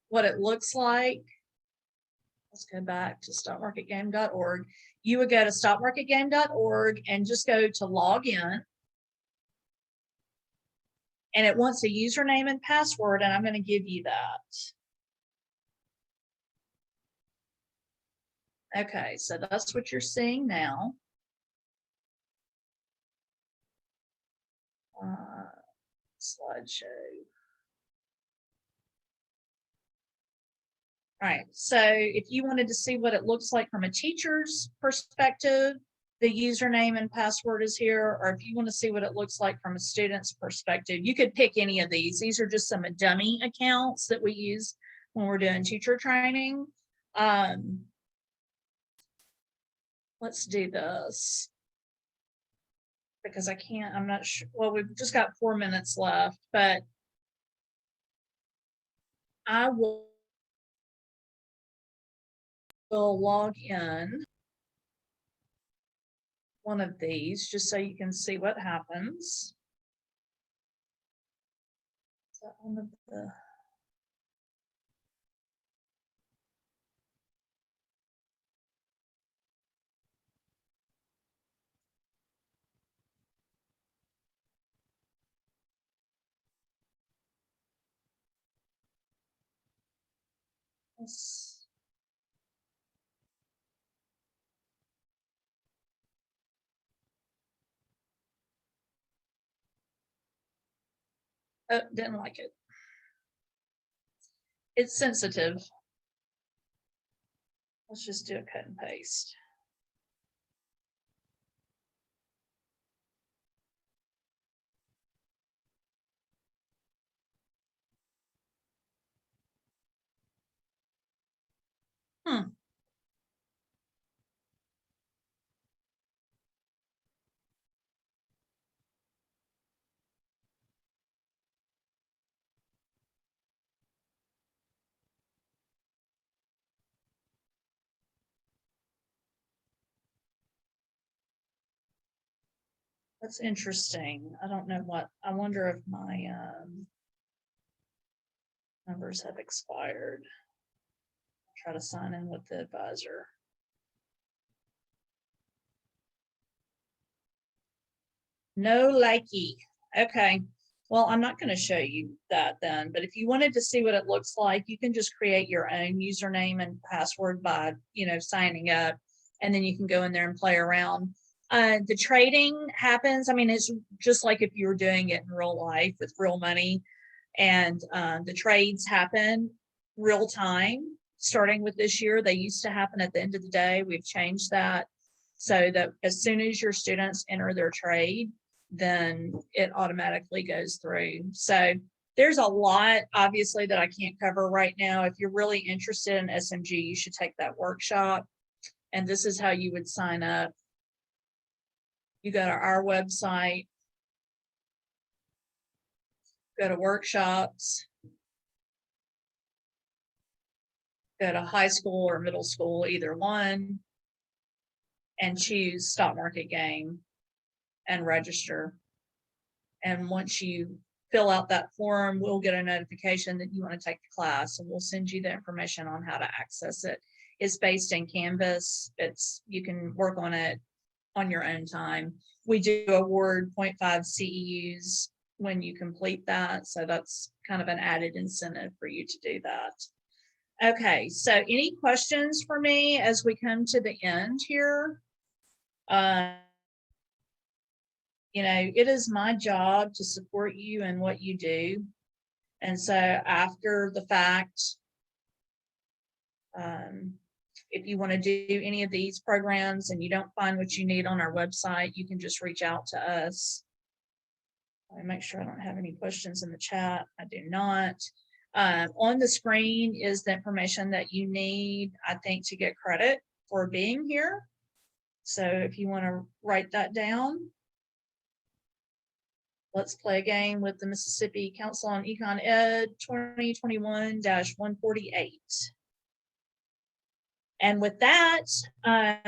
what it looks like, let's go back to stockmarketgame.org. You would go to stockmarketgame.org and just go to log in. And it wants a username and password, and I'm going to give you that. Okay, so that's what you're seeing now. Slideshow. All right, so if you wanted to see what it looks like from a teacher's perspective, the username and password is here. Or if you want to see what it looks like from a student's perspective, you could pick any of these. These are just some dummy accounts that we use when we're doing teacher training. Let's do this because I can't, I'm not sure. Well, we've just got 4 minutes left, but I will log in one of these just so you can see what happens. Is that one of the? Yes. Oh, didn't like it. It's sensitive. Let's just do a cut and paste. That's interesting. I don't know what, I wonder if my numbers have expired. Try to sign in with the advisor. No likey. Okay. Well, I'm not going to show you that then, but if you wanted to see what it looks like, you can just create your own username and password by, signing up, and then you can go in there and play around. The trading happens. I mean, it's just like if you were doing it in real life with real money, and the trades happen real time. Starting with this year, they used to happen at the end of the day. We've changed that so that as soon as your students enter their trade, then it automatically goes through. So there's a lot, obviously, that I can't cover right now. If you're really interested in SMG, you should take that workshop. And this is how you would sign up. You go to our website, go to workshops, go to high school or middle school, either one, and choose stock market game and register. And once you fill out that form, we'll get a notification that you want to take the class, and we'll send you the information on how to access it. It's based in Canvas. You can work on it on your own time. We do award 0.5 CEUs when you complete that. So that's kind of an added incentive for you to do that. Okay, so any questions for me as we come to the end here? It is my job to support you in what you do. And so after the fact, if you want to do any of these programs and you don't find what you need on our website, you can just reach out to us. Let me make sure I don't have any questions in the chat. I do not. On the screen is the information that you need, I think, to get credit for being here. So if you want to write that down. Let's play a game with the Mississippi Council on Econ Ed 2021-148. And with that,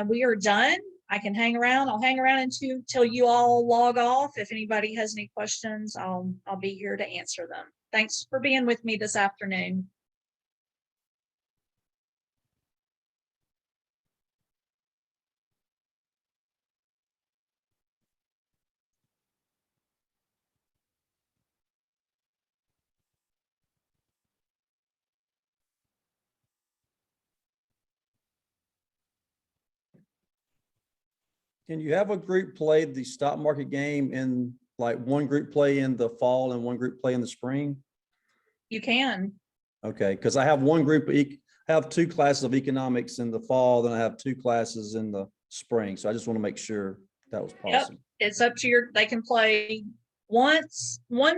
we are done. I can hang around. I'll hang around until you all log off. If anybody has any questions, I'll be here to answer them. Thanks for being with me this afternoon. Can you have a group play the stock market game in like one group play in the fall and one group play in the spring? You can. Okay, because I have one group, I have 2 classes of economics in the fall, then I have 2 classes in the spring. So I just want to make sure that was possible. Yep, it's up to they can play one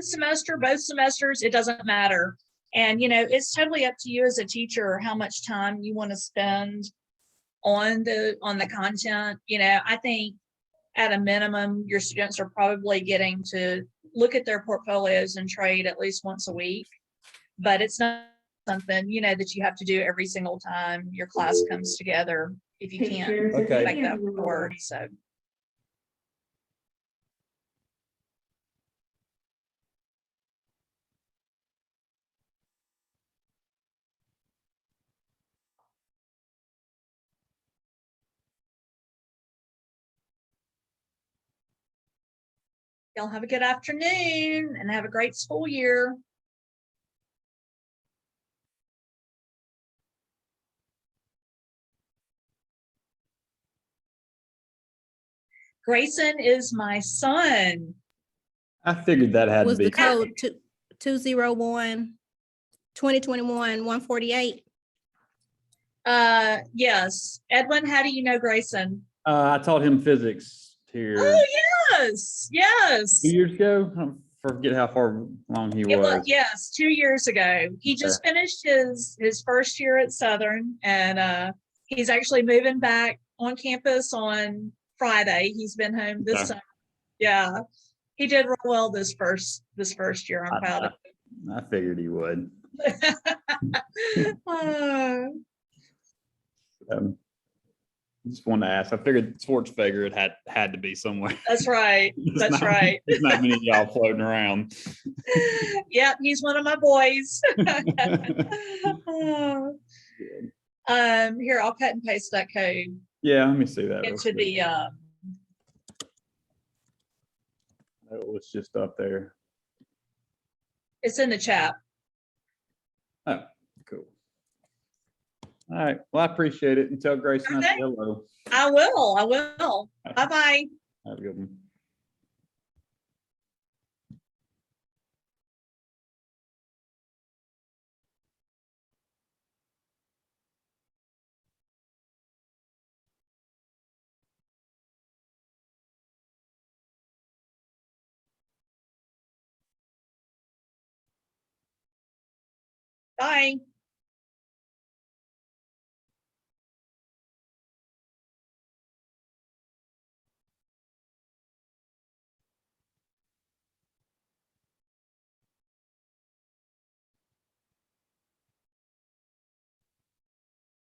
semester, both semesters, it doesn't matter. And, it's totally up to you as a teacher, how much time you want to spend on the content. I think at a minimum, your students are probably getting to look at their portfolios and trade at least once a week, but it's not something, that you have to do every single time your class comes together if you can't Okay. make that work. So Y'all have a good afternoon and have a great school year. Grayson is my son. I figured that had to Was the be. code 201 2021 148? Yes. Edwin, how do you know Grayson? I taught him physics here Oh, yes. Yes. 2 years ago. I forget how far long he It was, was. yes, 2 years ago. He just finished his first year at Southern, and he's actually moving back on campus on Friday. He's been home this Okay. summer. Yeah, he did real well this first year. I'm proud of I figured he would. him. Just wanted to ask. I figured Schwartzfeger it had to be somewhere. That's right. That's right. There's not many of y'all floating around. Yep, he's one of my boys. Here, I'll cut and paste that code Yeah, let me see that. real into quick. the It was just up there. it's in the chat. Oh, cool. All right. Well, I appreciate it. And tell Grayson I Okay. said hello. I will. Bye-bye. Have a good one. Bye.